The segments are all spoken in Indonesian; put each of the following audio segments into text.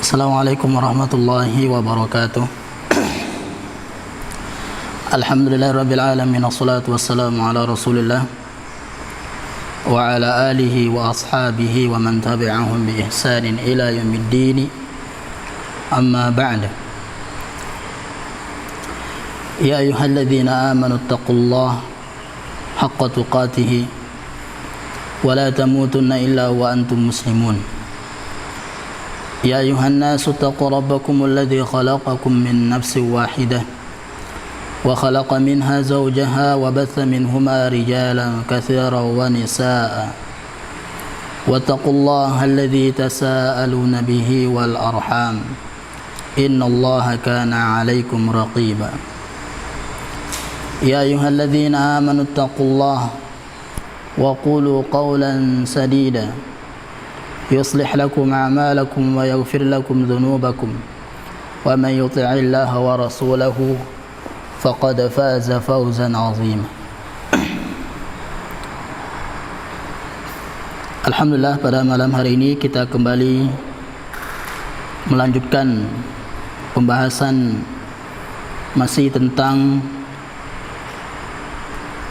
Assalamualaikum warahmatullahi wabarakatuh. Alhamdulillahirabbil alamin, wassalatu wassalamu ala Rasulillah wa ala alihi wa ashabihi wa man tabi'ahum bi ihsanin ila yaumiddin. Amma ba'd. Ya ayyuhalladzina amanu taqullaha haqqa tuqatih wa la tamutunna illa wa antum muslimun. يا أيها الناس اتقوا ربكم الذي خلقكم من نفس واحدة وخلق منها زوجها وبث منهما رجالا كثيرا ونساء واتقوا الله الذي تساءلون به والأرحام إن الله كان عليكم رقيبا. يا أيها الذين آمنوا اتقوا الله وقولوا قولا سديدا يصلح لكم أعمالكم ويغفر لكم ذنوبكم ومن يطع الله ورسوله فقد فاز فوزا عظيما. Alhamdulillah, pada malam hari ini kita kembali melanjutkan pembahasan masih tentang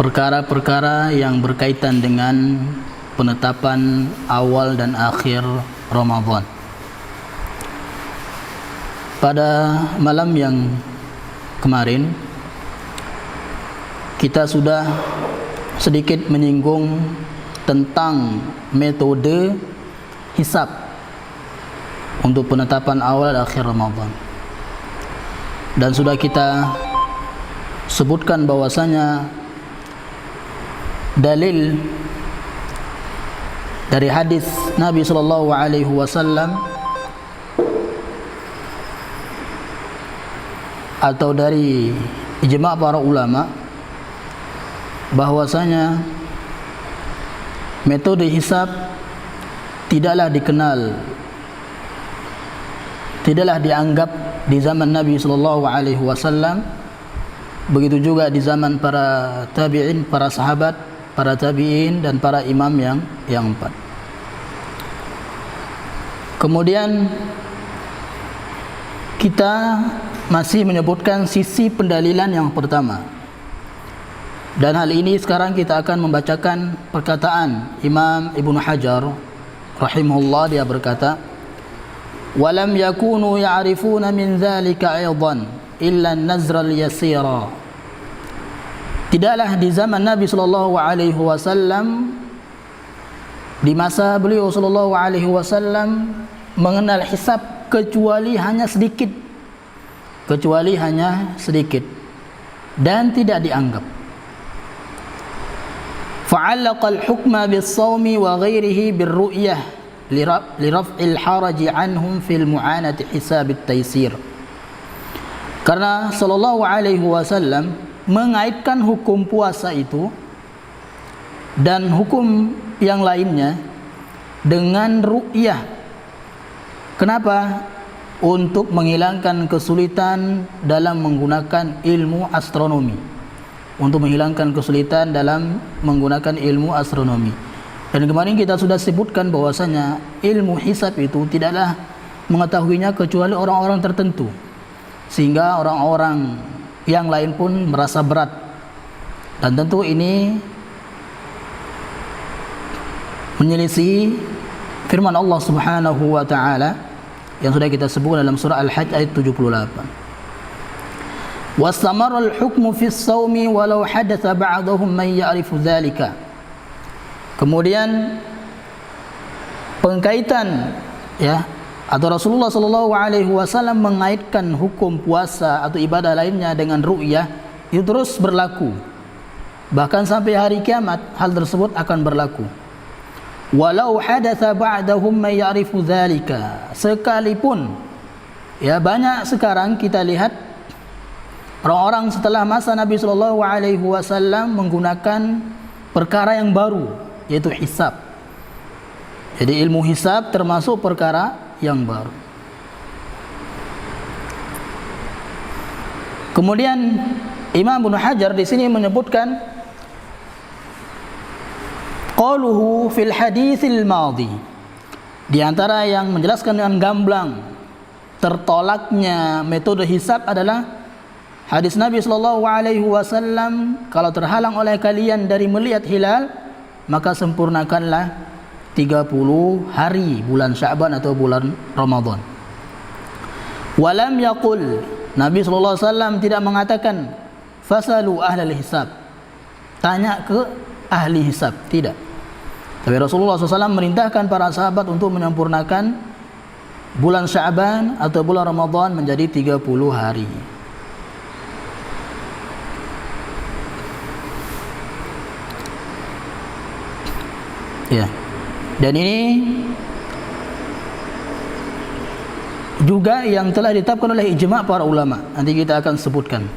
perkara-perkara yang berkaitan dengan penetapan awal dan akhir Ramadan. Pada malam yang kemarin kita sudah sedikit menyinggung tentang metode hisab untuk penetapan awal dan akhir Ramadan, dan sudah kita sebutkan bahwasanya dalil dari hadis Nabi sallallahu alaihi wasallam atau dari ijma' para ulama bahwasanya metode hisab tidaklah dianggap di zaman Nabi sallallahu alaihi wasallam, begitu juga di zaman para tabi'in, para sahabat, para tabi'in dan para imam yang empat. Kemudian kita masih menyebutkan sisi pendalilan yang pertama, dan hal ini sekarang kita akan membacakan perkataan Imam Ibnu Hajar rahimahullah. Dia berkata, walam yakunu ya'rifuna min dzalika aidan illa an-nazra al-yasira. Tidaklah di zaman Nabi sallallahu alaihi wasallam, di masa beliau sallallahu alaihi wasallam, mengenal hisab kecuali hanya sedikit, dan tidak dianggap. Fa'allaqa al-hukma bis-shaumi wa ghairihi bir-ru'yah li raf'il haraji anhum fil mu'anati hisab at-taysir. Karena sallallahu alaihi wasallam mengaitkan hukum puasa itu dan hukum yang lainnya dengan ru'yah. Kenapa? Untuk menghilangkan kesulitan dalam menggunakan ilmu astronomi. Dan kemarin kita sudah sebutkan bahwasanya ilmu hisab itu tidaklah mengetahuinya kecuali orang-orang tertentu, sehingga orang-orang yang lain pun merasa berat. Dan tentu ini menyelisih firman Allah Subhanahu wa taala yang sudah kita sebut dalam surah Al-Hajj ayat 78. Wastamara al-hukmu fi as-shaumi walau hadatha ba'dahum man ya'rifu dzalika. Kemudian pengkaitan atau Rasulullah sallallahu alaihi wasallam mengaitkan hukum puasa atau ibadah lainnya dengan ru'yah itu terus berlaku. Bahkan sampai hari kiamat hal tersebut akan berlaku. Walau hadatsa ba'dahum may ya'rifu dzalika. Sekalipun banyak sekarang kita lihat orang-orang setelah masa Nabi sallallahu alaihi wasallam menggunakan perkara yang baru, yaitu hisab. Jadi ilmu hisab termasuk perkara yang baru. Kemudian Imam Ibnu Hajar di sini menyebutkan qauluhu fil haditsil madhi, di antara yang menjelaskan dengan gamblang tertolaknya metode hisab adalah hadis Nabi SAW, kalau terhalang oleh kalian dari melihat hilal, maka sempurnakanlah 30 hari bulan Sya'ban atau bulan Ramadan. Walam yaqul, Nabi SAW tidak mengatakan fasalu ahlal hisab, tanya ke ahli hisab, tidak. Tapi Rasulullah SAW merintahkan para sahabat untuk menyempurnakan bulan Sya'ban atau bulan Ramadan menjadi 30 hari. Ya. Dan ini juga yang telah ditetapkan oleh ijma' para ulama. Nanti kita akan sebutkan.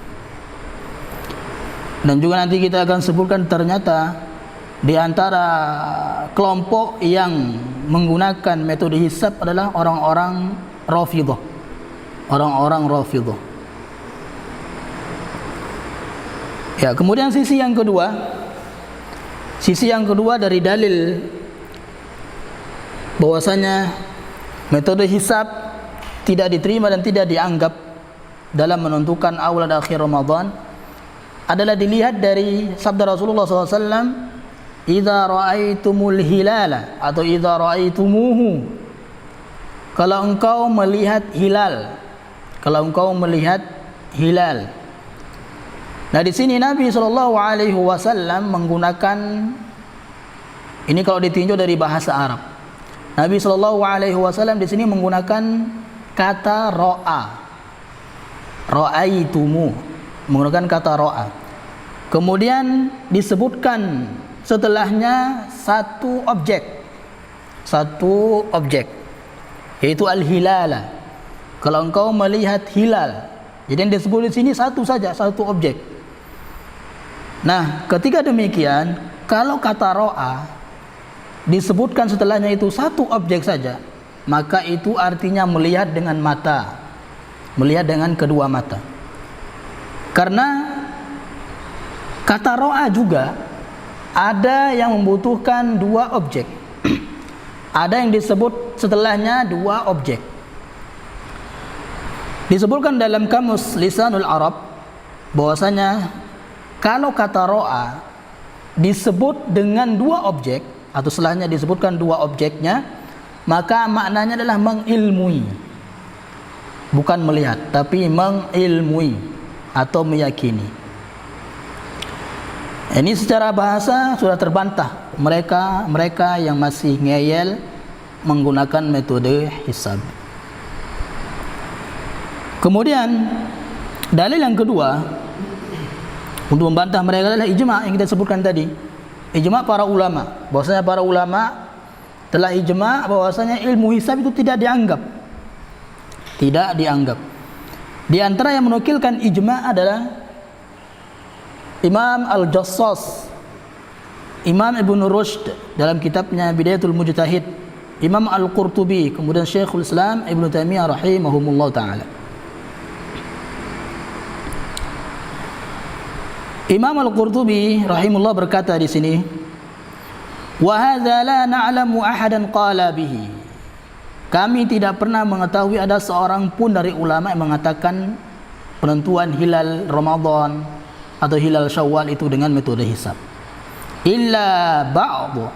Dan juga nanti kita akan sebutkan ternyata di antara kelompok yang menggunakan metode hisab adalah orang-orang Rafidhah. Orang-orang Rafidhah. Ya, kemudian sisi yang kedua dari dalil bahwasanya metode hisab tidak diterima dan tidak dianggap dalam menentukan awal dan akhir Ramadan adalah dilihat dari sabda Rasulullah SAW, idza ra'aitumul hilala atau idza ra'aitumuhu, kalau engkau melihat hilal, Nah di sini Nabi SAW menggunakan, ini kalau ditinjau dari bahasa Arab, Nabi SAW di sini menggunakan kata ro'a, ra'aitumu, menggunakan kata ro'a. Kemudian disebutkan setelahnya satu objek, yaitu al-hilala. Kalau engkau melihat hilal, jadi yang disebut di sini satu objek. Nah, ketika demikian, kalau kata ro'a disebutkan setelahnya itu satu objek saja, maka itu artinya melihat dengan mata, melihat dengan kedua mata. Karena kata ro'a juga ada yang membutuhkan dua objek. Ada yang disebut setelahnya dua objek. Disebutkan dalam kamus Lisanul Arab bahwasanya kalau kata ro'a disebut dengan dua objek atau setelahnya disebutkan dua objeknya, maka maknanya adalah mengilmui, bukan melihat, tapi mengilmui atau meyakini. Ini secara bahasa sudah terbantah mereka yang masih ngeyel menggunakan metode hisab. Kemudian dalil yang kedua untuk membantah mereka adalah ijma' yang kita sebutkan tadi. Ijma' para ulama, bahwasanya para ulama telah ijma' bahwasanya ilmu hisab itu tidak dianggap. Di antara yang menukilkan ijma' adalah Imam Al-Jassas, Imam Ibn Rushd dalam kitabnya Bidayatul Mujtahid, Imam Al-Qurtubi, kemudian Syekhul Islam Ibn Taimiyah rahimahumullah ta'ala. Imam Al-Qurtubi rahimahullah berkata di sini, wa hadza la na'lamu ahadan qala bihi. Kami tidak pernah mengetahui ada seorang pun dari ulama yang mengatakan penentuan hilal Ramadan atau hilal Syawal itu dengan metode hisab. Illa ba'd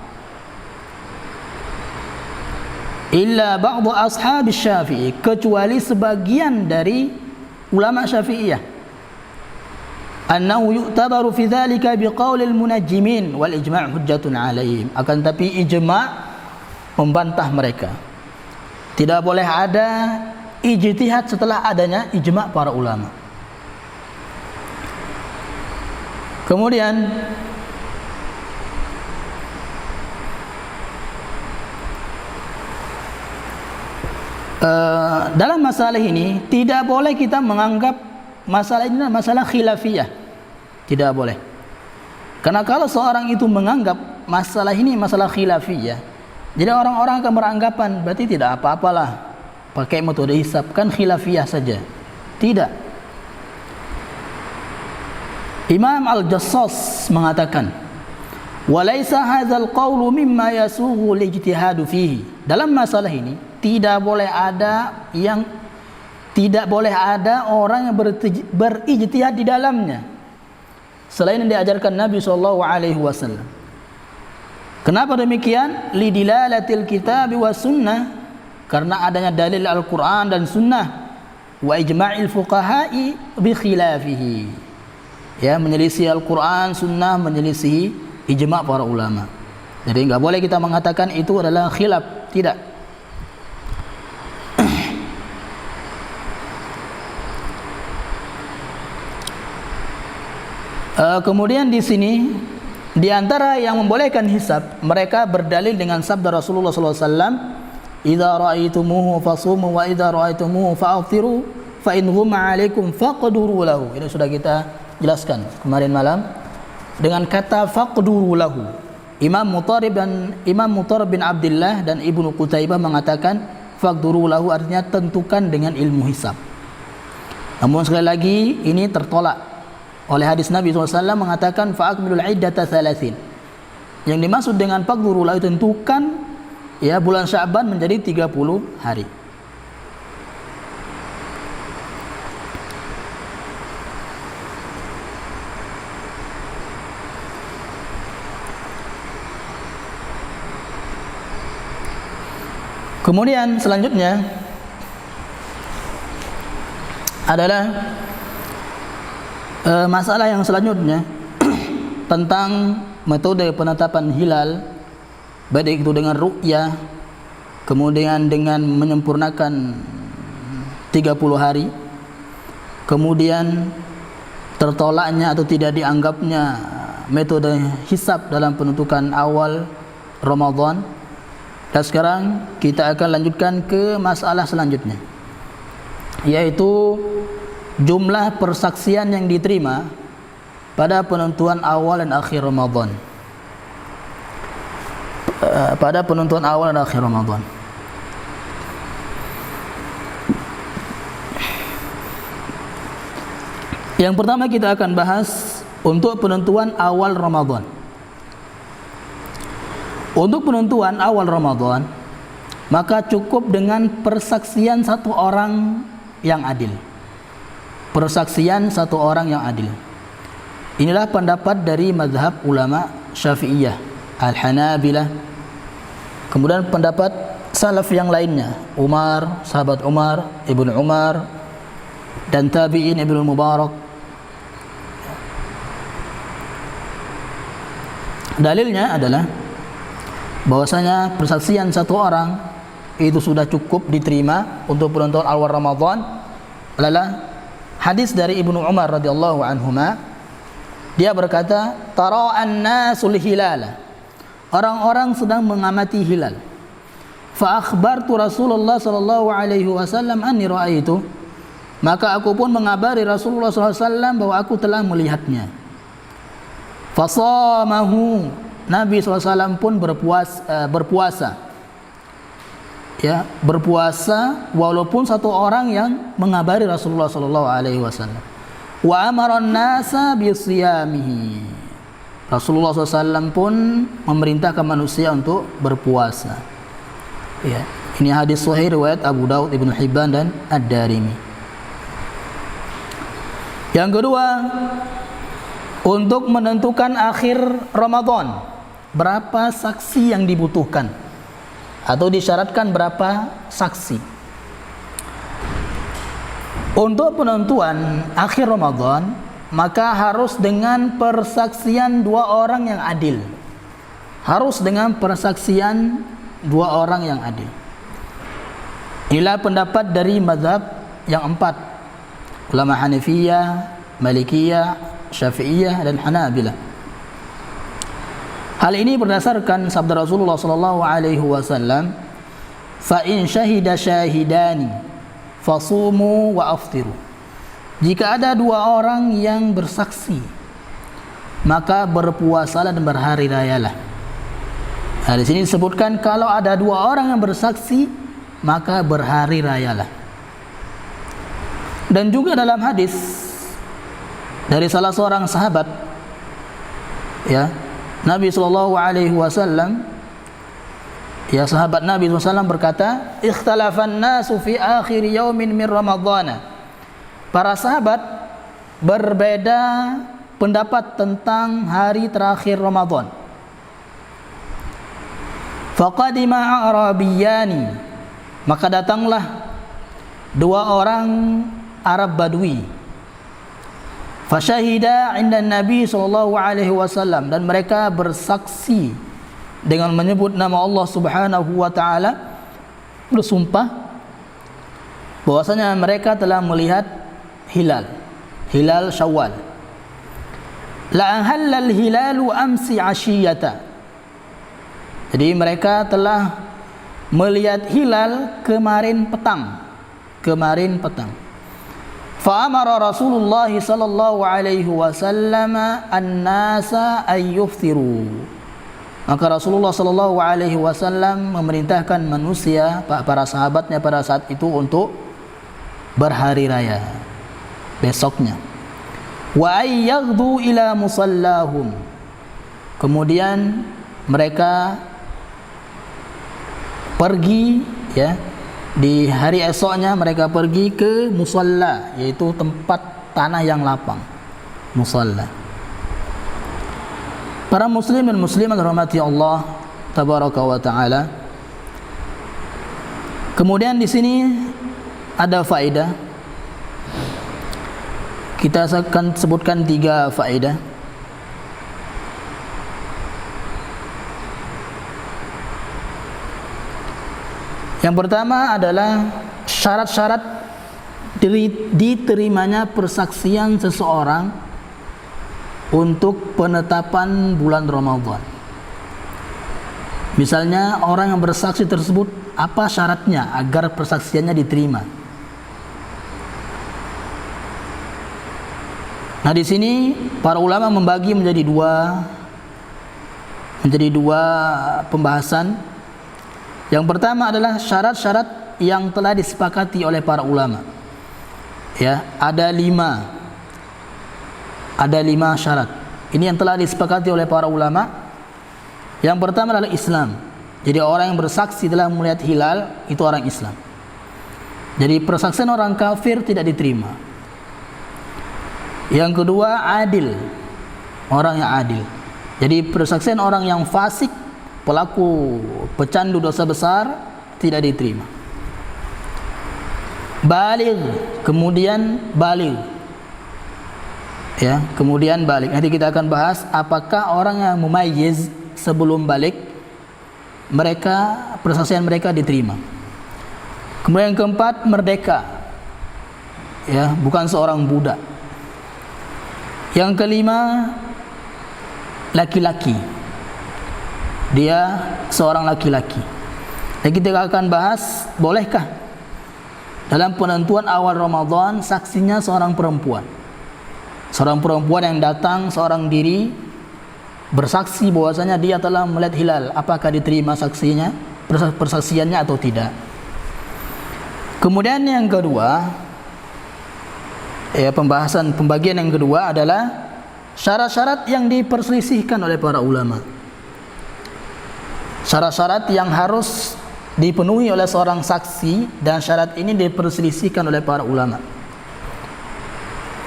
ashab Syafi'i, kecuali sebagian dari ulama Syafi'iyah, annahu yu'tabaru fi dzalika biqaulil munajjimin wal ijma' hujjatun 'alaihim. Akan tapi ijma' membantah mereka. Tidak boleh ada ijtihad setelah adanya ijma' para ulama. Kemudian dalam masalah ini tidak boleh kita menganggap masalah ini masalah khilafiyah. Tidak boleh. Karena kalau seorang itu menganggap masalah ini masalah khilafiyah, jadi orang-orang akan beranggapan berarti tidak apa-apalah pakai metode hisab, kan khilafiyah saja. Tidak. Imam Al-Jassas mengatakan, walaysa hadzal qawlu mimma yasughu lijtihadu fihi. Dalam masalah ini tidak boleh ada yang Tidak boleh ada orang yang berijtihad di dalamnya selain yang diajarkan Nabi SAW. Kenapa demikian? Lidilalatil kitab wa sunnah, karena adanya dalil Al-Quran dan sunnah, wa ijma'il fuqaha'i bi khilafihi, ya, menyelisih Al-Quran, sunnah, menyelisih ijma' para ulama. Jadi enggak boleh kita mengatakan itu adalah khilaf, tidak. Kemudian di sini di antara yang membolehkan hisab, mereka berdalil dengan sabda Rasulullah SAW, "Idza ra'aitumuhu fasumu wa idza ra'aitumuhu fa'aftiru fa in ghumma 'alaikum faqduru lahu." Ini sudah kita jelaskan kemarin malam dengan kata faqduru lahu. Imam Mutarib bin Abdullah dan Ibnu Qutaibah mengatakan faqduru lahu artinya tentukan dengan ilmu hisab. Namun sekali lagi ini tertolak oleh hadis Nabi SAW mengatakan fa'akmilul iddata 30. Yang dimaksud dengan faqduru lahu tentukan, ya, bulan Sya'ban menjadi 30 hari. Kemudian selanjutnya adalah masalah yang selanjutnya tentang metode penetapan hilal, baik itu dengan ru'yah, kemudian dengan menyempurnakan 30 hari, kemudian tertolaknya atau tidak dianggapnya metode hisab dalam penentukan awal Ramadan. Dan sekarang kita akan lanjutkan ke masalah selanjutnya, yaitu jumlah persaksian yang diterima pada penentuan awal dan akhir Ramadan. Pada penentuan awal dan akhir Ramadan. Yang pertama kita akan bahas untuk penentuan awal Ramadan. Untuk penentuan awal Ramadan, maka cukup dengan persaksian satu orang yang adil. Persaksian satu orang yang adil. Inilah pendapat dari mazhab ulama Syafi'iyah, Al-Hanabilah. Kemudian pendapat salaf yang lainnya, Umar, sahabat Umar, Ibnu Umar, dan tabi'in Ibnu Mubarak. Dalilnya adalah bahwasanya persaksian satu orang itu sudah cukup diterima untuk penentuan awal Ramadan adalah hadis dari Ibnu Umar radhiyallahu anhuma. Dia berkata, "Tara'an nasul hilala." Orang-orang sedang mengamati hilal. Fa akhbartu Rasulullah sallallahu alaihi wasallam anni ra'aitu. Maka aku pun mengabari Rasulullah sallallahu alaihi wasallam bahwa aku telah melihatnya. Fasamahu. Nabi SAW pun berpuasa. Ya, berpuasa walaupun satu orang yang mengabari Rasulullah sallallahu alaihi wasallam. Wa amara an-nasa bisiyamihi. Rasulullah SAW pun memerintahkan manusia untuk berpuasa. Ya, ini hadis sahih riwayat Abu Daud, Ibnu Hibban dan Ad-Darimi. Yang kedua, untuk menentukan akhir Ramadan, berapa saksi yang dibutuhkan atau disyaratkan berapa saksi. Untuk penentuan akhir Ramadan, maka harus dengan persaksian dua orang yang adil. Harus dengan persaksian dua orang yang adil. Inilah pendapat dari mazhab yang empat, ulama Hanifiyah, Malikiyah, Syafi'iyah dan Hanabilah. Hal ini berdasarkan sabda Rasulullah sallallahu alaihi wasallam, "Fa in syahida syahidani fasumu wa aftiru." Jika ada dua orang yang bersaksi, maka berpuasalah dan berhari rayalah. Nah, di sini disebutkan kalau ada dua orang yang bersaksi, maka berhari rayalah. Dan juga dalam hadis dari salah seorang sahabat, ya, Nabi sallallahu alaihi wasallam, Ya, sahabat Nabi SAW berkata, "Ikhtalafan nasu fi akhir yaumin min Ramadhan." Para sahabat berbeda pendapat tentang hari terakhir Ramadan. Faqadima Arabiyani, maka datanglah dua orang Arab Badui. Fasyahida 'inda Nabi sallallahu alaihi wasallam, dan mereka bersaksi dengan menyebut nama Allah Subhanahu wa taala, bersumpah bahwasanya mereka telah melihat hilal Syawal. La halal hilalu amsi ashiyata. Jadi mereka telah melihat hilal kemarin petang. Fa amara Rasulullah sallallahu alaihi wasallam an-nasa ay yuftiru. Maka Rasulullah sallallahu alaihi wasallam memerintahkan manusia, para sahabatnya pada saat itu, untuk berhari raya besoknya. Wa ay yaghdu ila musallahum. Kemudian mereka pergi, ya, di hari esoknya mereka pergi ke musalla, yaitu tempat tanah yang lapang, musalla. Para muslim dan muslimat rahmati Allah tabaraka wa taala. Kemudian di sini ada faedah. Kita akan sebutkan 3 faedah. Yang pertama adalah syarat-syarat diterimanya persaksian seseorang untuk penetapan bulan Ramadan. Misalnya orang yang bersaksi tersebut, apa syaratnya agar persaksiannya diterima? Nah, di sini para ulama membagi menjadi dua pembahasan. Yang pertama adalah syarat-syarat yang telah disepakati oleh para ulama. Ya, ada 5 syarat. Ini yang telah disepakati oleh para ulama. Yang pertama adalah Islam. Jadi orang yang bersaksi telah melihat hilal itu orang Islam. Jadi persaksian orang kafir tidak diterima. Yang kedua, adil. Orang yang adil. Jadi persaksian orang yang fasik, pelaku pecandu dosa besar, tidak diterima. Baligh, kemudian baligh. Ya, kemudian balik. Nanti kita akan bahas apakah orang yang mumayyiz sebelum balik, mereka persaksian mereka diterima. Kemudian yang keempat, merdeka. Ya, bukan seorang budak. Yang kelima, laki-laki. Dia seorang laki-laki. Dan kita akan bahas, bolehkah dalam penentuan awal Ramadan saksinya seorang perempuan? Seorang perempuan yang datang seorang diri bersaksi bahwasanya dia telah melihat hilal, apakah diterima saksinya, persaksiannya atau tidak? Kemudian yang kedua, ya, pembagian yang kedua adalah syarat-syarat yang diperselisihkan oleh para ulama. Syarat-syarat yang harus dipenuhi oleh seorang saksi, dan syarat ini diperselisihkan oleh para ulama.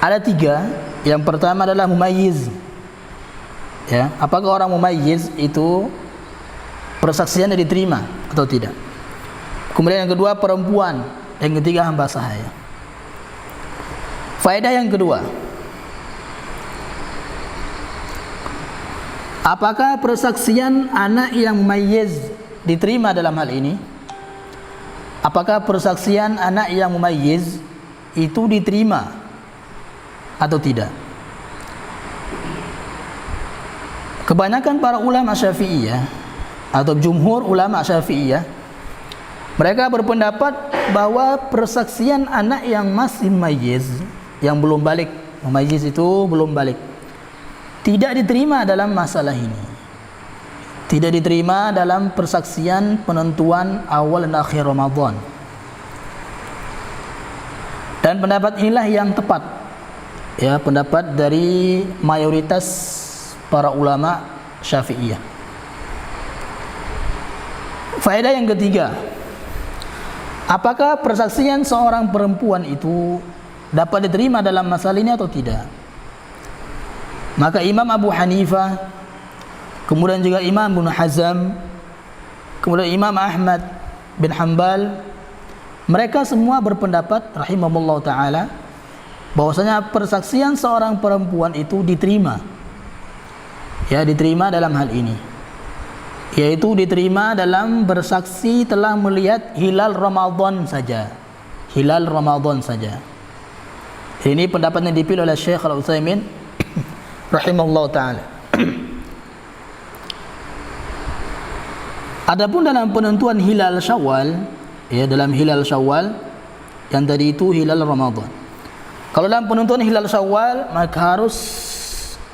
Ada 3. Yang pertama adalah mumayyiz. Ya, apakah orang mumayyiz itu persaksiannya diterima atau tidak? Kemudian yang kedua, perempuan. Yang ketiga, hamba sahaya. Faedah yang kedua, apakah persaksian anak yang mumayyiz diterima dalam hal ini? Apakah persaksian anak yang mumayyiz itu diterima atau tidak? Kebanyakan para ulama Syafi'iyah atau jumhur ulama Syafi'iyah, mereka berpendapat bahwa persaksian anak yang masih mumayyiz, yang belum balik, mumayyiz itu belum balik, tidak diterima dalam masalah ini. Tidak diterima dalam persaksian penentuan awal dan akhir Ramadan. Dan pendapat inilah yang tepat, ya, pendapat dari mayoritas para ulama Syafi'iyah. Faedah yang ketiga, apakah persaksian seorang perempuan itu dapat diterima dalam masalah ini atau tidak? Maka Imam Abu Hanifah, kemudian juga Imam Ibnu Hazm, kemudian Imam Ahmad bin Hanbal, mereka semua berpendapat rahimahumullah ta'ala bahwasanya persaksian seorang perempuan itu diterima. Ya, diterima dalam hal ini, yaitu diterima dalam bersaksi telah melihat hilal Ramadan saja. Hilal Ramadan saja. Ini pendapatnya dipilih oleh Syekh Al-Utsaimin rahimahullah ta'ala. Adapun dalam penentuan hilal Syawal, ya, dalam hilal Syawal yang tadi itu hilal Ramadan. Kalau dalam penentuan hilal Syawal, maka harus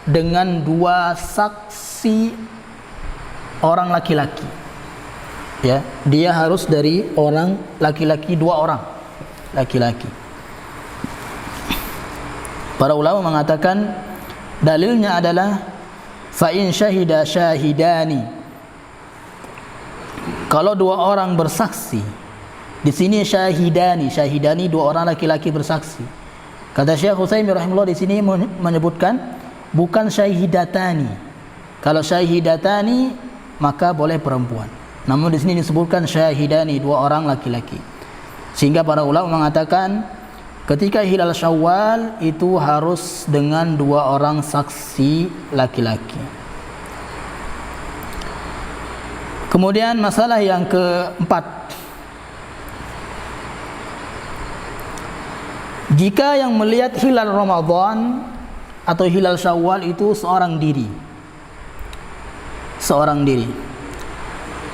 dengan 2 saksi orang laki-laki. Ya, dia harus dari orang laki-laki, 2 orang laki-laki. Para ulama mengatakan dalilnya adalah fa in syahida syahidani. Kalau 2 orang bersaksi, di sini syahidani, 2 orang laki-laki bersaksi. Kata Syekh Utsaimin rahimahullah di sini menyebutkan bukan syahidatani. Kalau syahidatani maka boleh perempuan. Namun di sini disebutkan syahidani, 2 orang laki-laki. Sehingga para ulama mengatakan ketika hilal Syawal itu harus dengan 2 orang saksi laki-laki. Kemudian masalah yang keempat, jika yang melihat hilal Ramadan atau hilal Syawal itu seorang diri,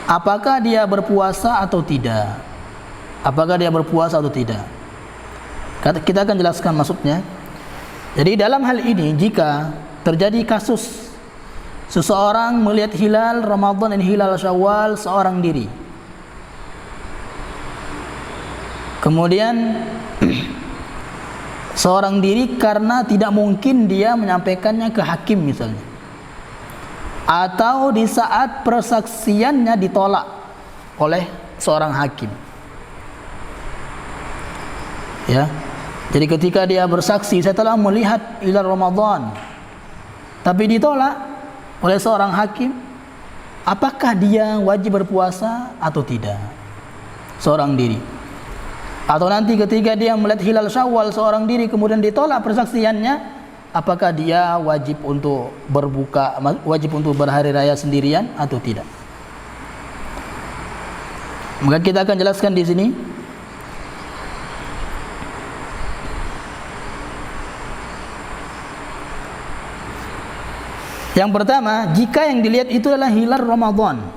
apakah dia berpuasa atau tidak? Apakah dia berpuasa atau tidak? Kita akan jelaskan maksudnya. Jadi dalam hal ini, jika terjadi kasus seseorang melihat hilal Ramadan dan hilal Syawal seorang diri, kemudian seorang diri karena tidak mungkin dia menyampaikannya ke hakim misalnya, atau di saat persaksiannya ditolak oleh seorang hakim, ya. Jadi ketika dia bersaksi, saya telah melihat hilal Ramadan, tapi ditolak oleh seorang hakim, apakah dia wajib berpuasa atau tidak? Seorang diri. Atau nanti ketika dia melihat hilal Syawal seorang diri kemudian ditolak persaksiannya, apakah dia wajib untuk berbuka, wajib untuk berhari raya sendirian atau tidak? Maka kita akan jelaskan di sini. Yang pertama, jika yang dilihat itu adalah hilal Ramadan,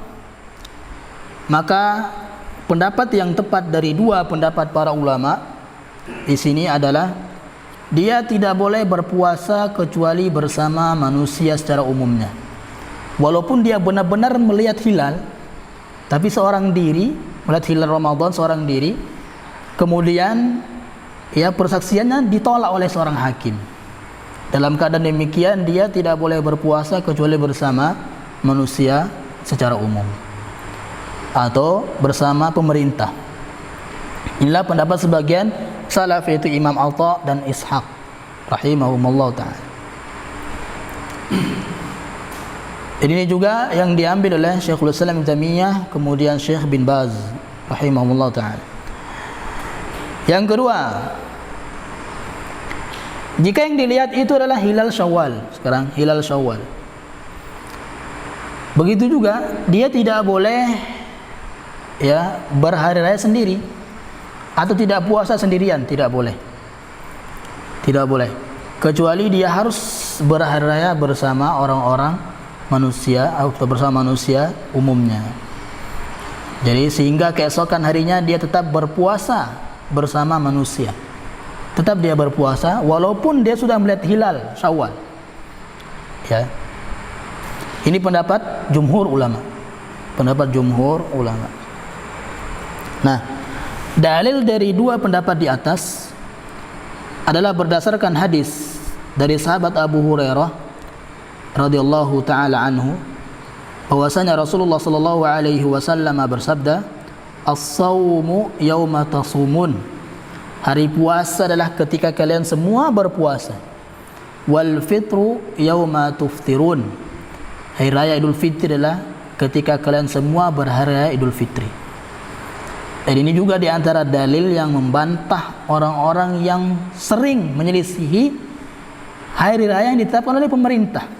maka pendapat yang tepat dari 2 pendapat para ulama di sini adalah dia tidak boleh berpuasa kecuali bersama manusia secara umumnya. Walaupun dia benar-benar melihat hilal, tapi seorang diri melihat hilal Ramadan seorang diri, kemudian ya persaksiannya ditolak oleh seorang hakim. Dalam keadaan demikian dia tidak boleh berpuasa kecuali bersama manusia secara umum atau bersama pemerintah. Inilah pendapat sebagian salaf, yaitu Imam Atha dan Ishaq rahimahumullah ta'ala. Ini juga yang diambil oleh Syekhul Islam Ibnu Taimiyah, kemudian Syekh bin Baz rahimahumullah ta'ala. Yang kedua, jika yang dilihat itu adalah hilal Syawal, sekarang hilal Syawal, begitu juga dia tidak boleh ya berhari raya sendiri atau tidak puasa sendirian, tidak boleh, kecuali dia harus berhari raya bersama orang-orang manusia atau bersama manusia umumnya. Jadi sehingga keesokan harinya dia tetap berpuasa bersama manusia, tetap dia berpuasa walaupun dia sudah melihat hilal Syawal, ya. Ini pendapat jumhur ulama, Nah, dalil dari 2 pendapat di atas adalah berdasarkan hadis dari sahabat Abu Hurairah radhiyallahu taala anhu, bahwasanya Rasulullah sallallahu alaihi wasallam bersabda, "As-shaumu yauma tasumun." Hari puasa adalah ketika kalian semua berpuasa. Wal fitru yauma tuftirun. Hari raya Idul Fitri adalah ketika kalian semua berhari raya Idul Fitri. Dan ini juga di antara dalil yang membantah orang-orang yang sering menyelisihi hari raya yang ditetapkan oleh pemerintah.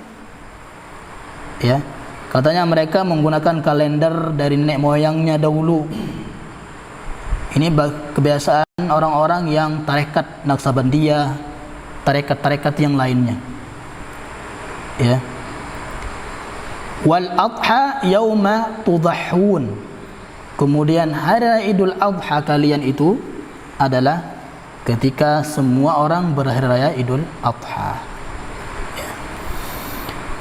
Ya, katanya mereka menggunakan kalender dari nenek moyangnya dahulu. Ini kebiasaan orang-orang yang tarekat Naqsabandiyah, tarekat-tarekat yang lainnya. Ya. Wal adha yauma tudahhun. Kemudian hari Idul Adha kalian itu adalah ketika semua orang berhari raya Idul Adha. Ya.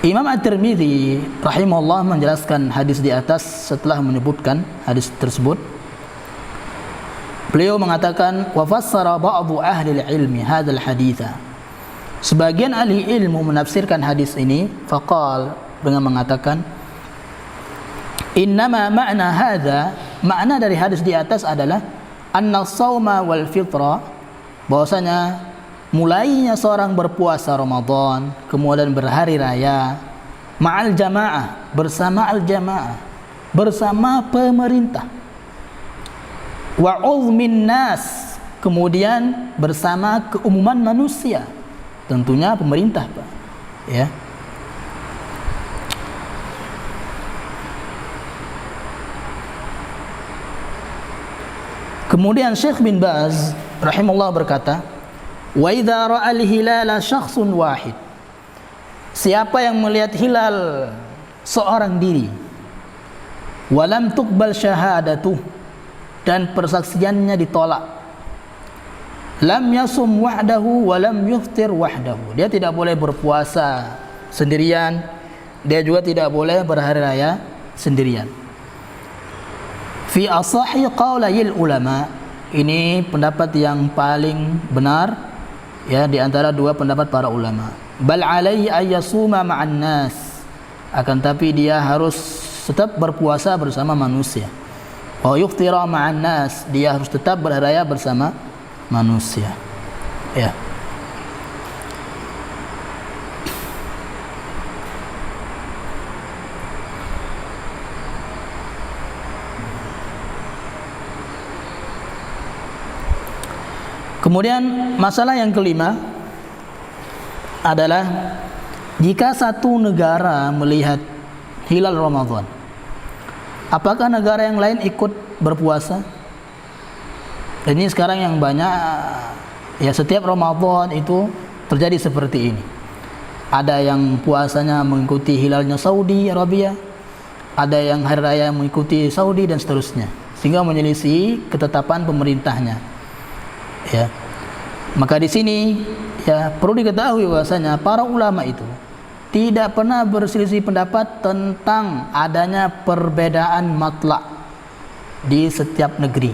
Imam At-Tirmidzi rahimahullah menjelaskan hadis di atas setelah menyebutkan hadis tersebut. Beliau mengatakan, wa fassara ba'du ahli ilmi hadzal haditsa. Sebagian ahli ilmu menafsirkan hadis ini, faqal, dengan mengatakan, innama ma'na hadza, makna dari hadis di atas adalah anna shauma wal fitra, bahwasanya mulainya seorang berpuasa Ramadan kemudian berhari raya ma'al jamaah, bersama al-jamaah, bersama pemerintah, wa uzmin nas, kemudian bersama keumuman manusia, tentunya pemerintah, Pak. Ya. Kemudian Syekh bin Baz rahimahullah berkata, wa idza ra'al hilala syakhsun wahid. Siapa yang melihat hilal seorang diri, walam tuqbal syahadatuh, dan persaksiannya ditolak, lam yasum wahdahu walam yuftir wahdahu. Dia tidak boleh berpuasa sendirian, dia juga tidak boleh berhari raya sendirian. Fi asahi qaulayil ulama, ini pendapat yang paling benar ya di antara dua pendapat para ulama. Bal alaihi ayyasuma ma'an nas, akan tapi dia harus tetap berpuasa bersama manusia. Wa yuftira ma'an nas, dia harus tetap berhari raya bersama manusia. Ya. Kemudian masalah yang kelima adalah jika satu negara melihat hilal Ramadan, apakah negara yang lain ikut berpuasa? Dan ini sekarang yang banyak, ya setiap Ramadan itu terjadi seperti ini. Ada yang puasanya mengikuti hilalnya Saudi Arabia, ada yang hari raya mengikuti Saudi dan seterusnya, sehingga menyelisih ketetapan pemerintahnya. Ya, maka di sini ya perlu diketahui bahwasanya para ulama itu tidak pernah berselisih pendapat tentang adanya perbedaan matla di setiap negeri.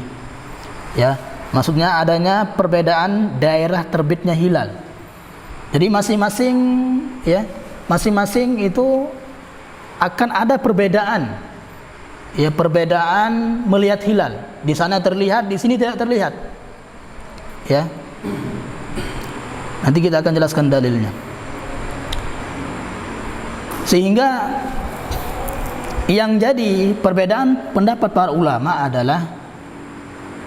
Ya, maksudnya adanya perbedaan daerah terbitnya hilal. Jadi masing-masing itu akan ada perbedaan. Ya, perbedaan melihat hilal. Di sana terlihat, di sini tidak terlihat. Ya, nanti kita akan jelaskan dalilnya. Sehingga yang jadi perbedaan pendapat para ulama adalah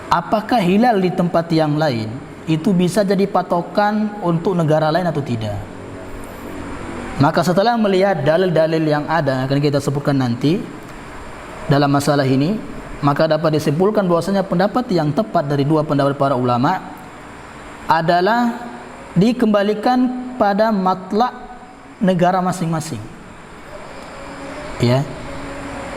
apakah hilal di tempat yang lain itu bisa jadi patokan untuk negara lain atau tidak. Maka setelah melihat dalil-dalil yang ada akan kita sebutkan nanti dalam masalah ini, maka dapat disimpulkan bahwasanya pendapat yang tepat dari dua pendapat para ulama adalah dikembalikan pada matlak negara masing-masing. Ya,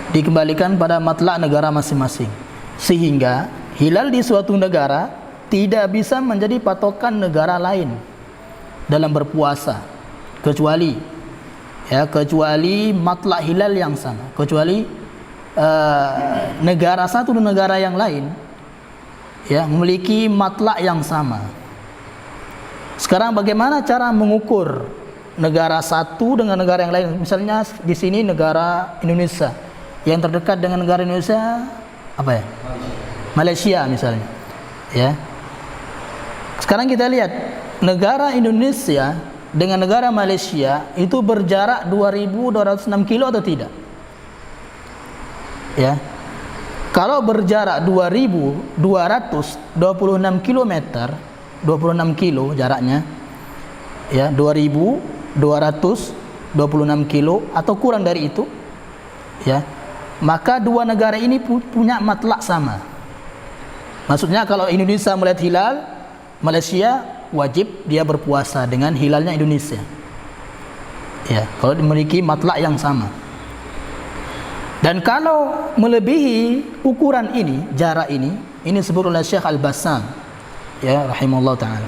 dikembalikan pada matlak negara masing-masing, sehingga hilal di suatu negara tidak bisa menjadi patokan negara lain dalam berpuasa, kecuali matlak hilal yang sama, kecuali negara satu dan negara yang lain ya memiliki matlak yang sama. Sekarang bagaimana cara mengukur negara satu dengan negara yang lain. Misalnya di sini negara Indonesia, yang terdekat dengan negara Indonesia apa ya? Malaysia misalnya. Ya. Sekarang kita lihat negara Indonesia dengan negara Malaysia itu berjarak 2.206 kilo atau tidak? Ya. Kalau berjarak 2.226 km, 26 kilo jaraknya, ya 2.226 kilo atau kurang dari itu, ya, maka dua negara ini punya matlak sama. Maksudnya kalau Indonesia melihat hilal, Malaysia wajib dia berpuasa dengan hilalnya Indonesia. Ya, kalau memiliki matlak yang sama. Dan kalau melebihi ukuran ini, jarak ini disebut oleh Syekh Al-Bassam, ya rahimahullah taala.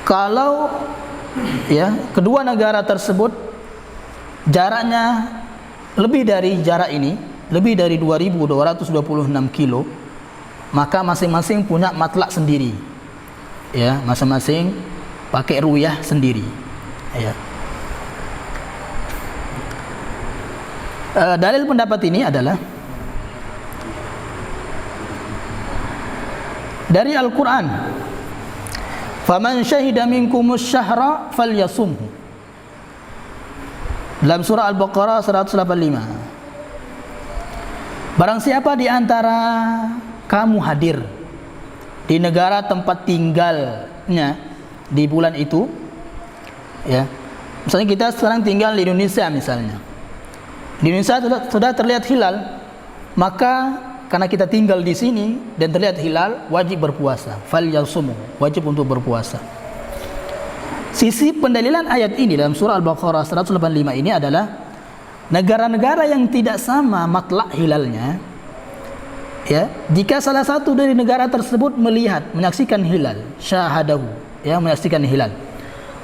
Kalau ya kedua negara tersebut jaraknya lebih dari jarak ini, lebih dari 2.226 kilo, maka masing-masing punya matlak sendiri. Ya, masing-masing pakai ruyah sendiri. Ya. Dalil pendapat ini adalah dari Al-Quran. Faman syahida minkumus syahra falyasumhu. Dalam surah Al-Baqarah 185. Barang siapa di antara kamu hadir di negara tempat tinggalnya di bulan itu, ya. Misalnya kita sekarang tinggal di Indonesia misalnya. Di Indonesia sudah terlihat hilal, maka karena kita tinggal di sini dan terlihat hilal, wajib berpuasa. Falyasumu, wajib untuk berpuasa. Sisi pendalilan ayat ini dalam surah Al-Baqarah 185 ini adalah negara-negara yang tidak sama matlak hilalnya, ya, jika salah satu dari negara tersebut melihat, menyaksikan hilal, syahadahu, ya, menyaksikan hilal,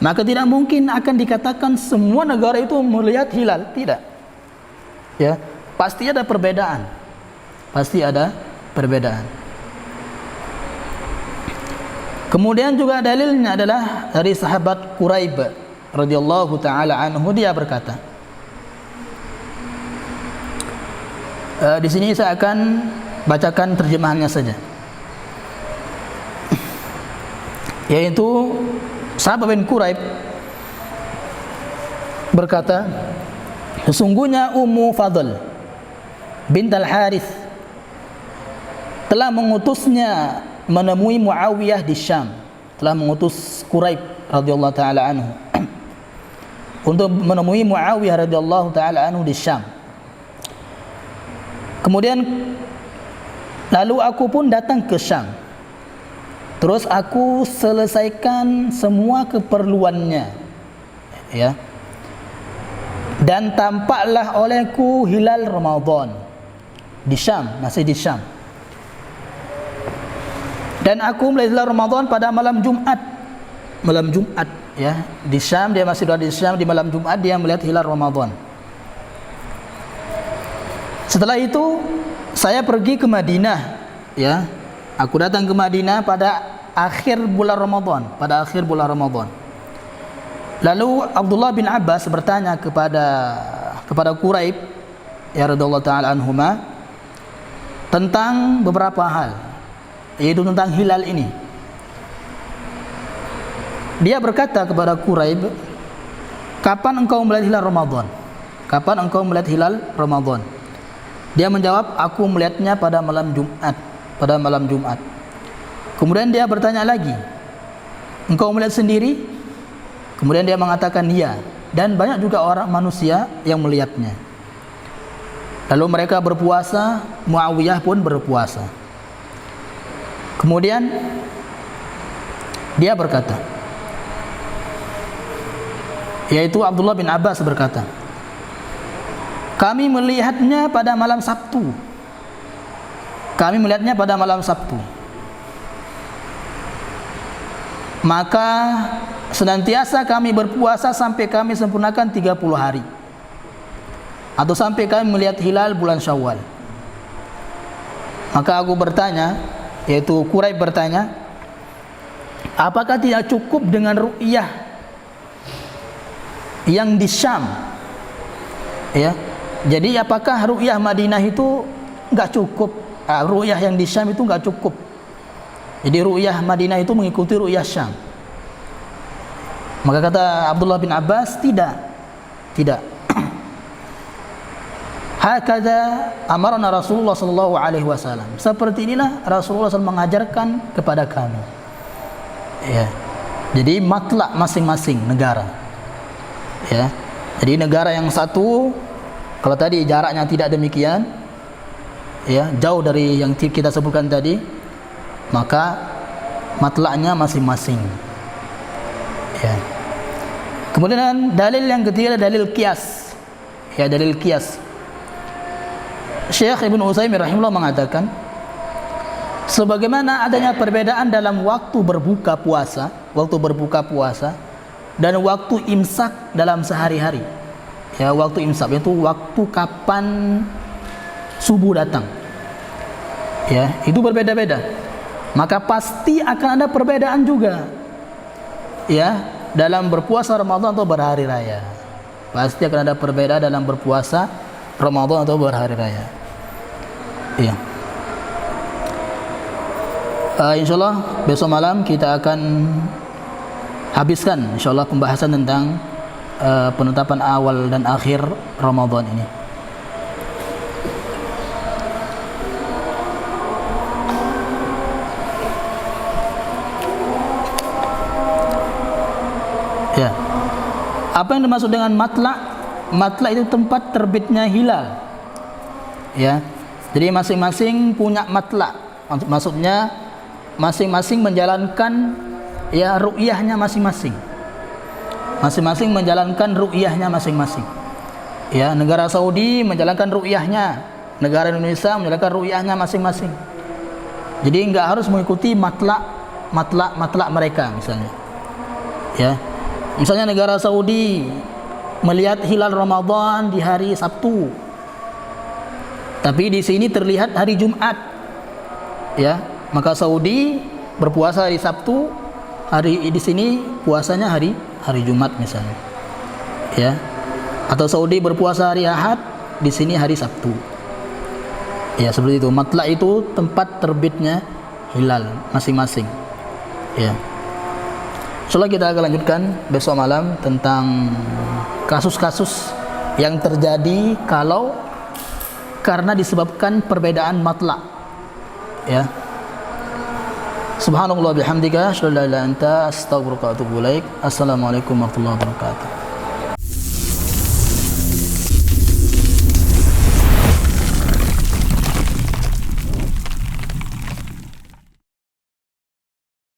maka tidak mungkin akan dikatakan semua negara itu melihat hilal, tidak. Ya, pasti ada perbedaan. Pasti ada perbedaan. Kemudian juga dalilnya adalah dari sahabat Quraib radhiyallahu taala anhu, dia berkata. Di sini saya akan bacakan terjemahannya saja. Yaitu sahabat bin Quraib berkata, sesungguhnya Ummu Fadl bint Al-Harith telah mengutusnya menemui Muawiyah di Syam, telah mengutus Quraib radhiyallahu taala anhu untuk menemui Muawiyah radhiyallahu taala anhu di Syam. Kemudian lalu aku pun datang ke Syam. Terus aku selesaikan semua keperluannya, ya. Dan tampaklah olehku hilal Ramadan di Syam, masih di Syam. Dan aku melihat hilal Ramadan pada malam Jumat. Malam Jumat, ya. Di Syam, dia masih berada di Syam, di malam Jumat dia melihat hilal Ramadan. Setelah itu saya pergi ke Madinah, ya. Aku datang ke Madinah pada akhir bulan Ramadan, pada akhir bulan Ramadan. Lalu Abdullah bin Abbas bertanya kepada Quraib, ya radhiyallahu taala anhuma, tentang beberapa hal, yaitu tentang hilal ini. Dia berkata kepada Quraib, kapan engkau melihat hilal Ramadan? Kapan engkau melihat hilal Ramadan? Dia menjawab, aku melihatnya pada malam Jumat, pada malam Jumat. Kemudian dia bertanya lagi, engkau melihat sendiri? Kemudian dia mengatakan iya, dan banyak juga orang manusia yang melihatnya. Lalu mereka berpuasa, Muawiyah pun berpuasa. Kemudian dia berkata, yaitu Abdullah bin Abbas berkata, kami melihatnya pada malam Sabtu. Kami melihatnya pada malam Sabtu. Maka senantiasa kami berpuasa sampai kami sempurnakan 30 hari, atau sampai kami melihat hilal bulan Syawal. Maka aku bertanya, yaitu Quraib bertanya, apakah tidak cukup dengan ru'yah yang di Syam. Ya. Jadi apakah ru'yah Madinah itu enggak cukup? Ru'yah yang di Syam itu enggak cukup. Jadi ru'yah Madinah itu mengikuti ru'yah Syam. Maka kata Abdullah bin Abbas, tidak. Hakadha amarna Rasulullah sallallahu alaihi wasallam. Seperti inilah Rasulullah SAW mengajarkan kepada kami. Ya. Jadi matlak masing-masing negara. Ya. Jadi negara yang satu, kalau tadi jaraknya tidak demikian, ya, jauh dari yang kita sebutkan tadi, maka matlaknya masing-masing. Ya. Kemudian dalil yang ketiga adalah dalil qiyas. Ya, dalil qiyas. Syekh Ibnu Utsaimin rahimahullah mengatakan, sebagaimana adanya perbedaan dalam waktu berbuka puasa dan waktu imsak dalam sehari-hari. Ya, waktu imsak itu waktu kapan subuh datang. Ya, itu berbeda-beda. Maka pasti akan ada perbedaan juga. Ya, dalam berpuasa Ramadan atau berhari raya. Pasti akan ada perbedaan dalam berpuasa Ramadan atau berhari raya. Iya. Insyaallah besok malam kita akan habiskan insyaallah pembahasan tentang penetapan awal dan akhir Ramadan ini. Ya. Apa yang dimaksud dengan matlak? Matlak itu tempat terbitnya hilal. Ya. Jadi masing-masing punya matlak. Maksudnya masing-masing menjalankan ya ru'yahnya masing-masing. Masing-masing menjalankan ru'yahnya masing-masing. Ya, negara Saudi menjalankan ru'yahnya, negara Indonesia menjalankan ru'yahnya masing-masing. Jadi enggak harus mengikuti matlak mereka misalnya. Ya. Misalnya negara Saudi melihat hilal Ramadan di hari Sabtu, tapi di sini terlihat hari Jumat. Ya, maka Saudi berpuasa hari Sabtu, hari di sini puasanya hari Jumat misalnya. Ya. Atau Saudi berpuasa hari Ahad, di sini hari Sabtu. Ya, seperti itu. Matlak itu tempat terbitnya hilal masing-masing. Ya. Insyaallah kita akan lanjutkan besok malam tentang kasus-kasus yang terjadi kalau karena disebabkan perbedaan matlak. Ya. Subhanallah bihamdika, asyhadu an la ilaha illa anta, astaghfiruka wa atubu ilaik. Assalamualaikum warahmatullahi wabarakatuh.